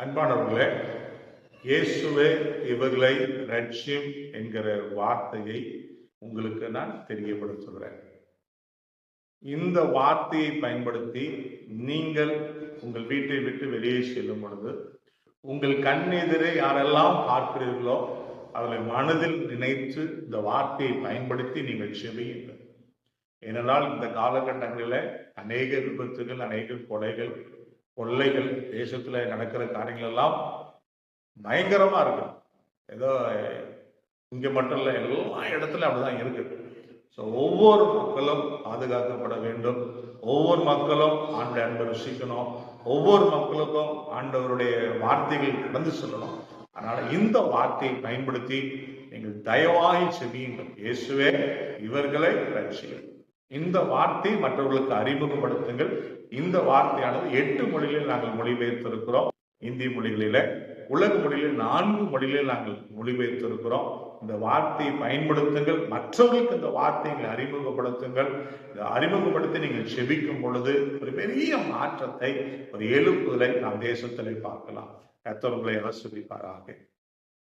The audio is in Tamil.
அன்பானவர்களே, இயேசுவே இவர்களை ரட்சியும் என்கிற வார்த்தையை உங்களுக்கு நான் தெரியப்படுத்துகிறேன். இந்த வார்த்தையை பயன்படுத்தி நீங்கள் உங்கள் வீட்டை விட்டு வெளியே செல்லும் பொழுது உங்கள் கண் எதிரே யாரெல்லாம் பார்க்கிறீர்களோ அவர்களை மனதில் நினைத்து இந்த வார்த்தையை பயன்படுத்தி நீங்கள் செவியுங்கள். ஏனென்றால் இந்த காலகட்டங்களில் அநேக விபத்துகள், அநேக கொலைகள், கொள்ளைகள், தேசத்துல நடக்கிற காரியங்கள் எல்லாம் பயங்கரமா இருக்கு. ஏதோ இங்க மட்டும் இல்லை, எல்லா இடத்துலயும் அப்படிதான் இருக்கு. ஸோ ஒவ்வொரு மக்களும் பாதுகாக்கப்பட வேண்டும். ஒவ்வொரு மக்களும் ஆண்டு அன்பை ருசிக்கணும். ஒவ்வொரு மக்களுக்கும் ஆண்டவருடைய வார்த்தைகள் கடந்து சொல்லணும். அதனால இந்த வார்த்தையை பயன்படுத்தி நீங்கள் தயவாய் செவியுங்கள். இயேசுவே இவர்களை ரட்சியும். இந்த வார்த்தை மற்றவர்களுக்கு அறிமுகப்படுத்துங்கள். இந்த வார்த்தையானது 8 மொழிகளில் நாங்கள் மொழிபெயர்த்திருக்கிறோம். இந்தி மொழிகளில, உலக மொழிகளில் 4 மொழிகளில் நாங்கள் மொழிபெயர்த்திருக்கிறோம். இந்த வார்த்தையை பயன்படுத்துங்கள். மற்றவர்களுக்கு இந்த வார்த்தையை அறிமுகப்படுத்துங்கள். இதை அறிமுகப்படுத்தி நீங்கள் செபிக்கும் பொழுது ஒரு பெரிய மாற்றத்தை, ஒரு எழுப்புதலை நாம் தேசத்திலே பார்க்கலாம். கர்த்தர் உங்களை ஆசீர்வதிப்பாராக.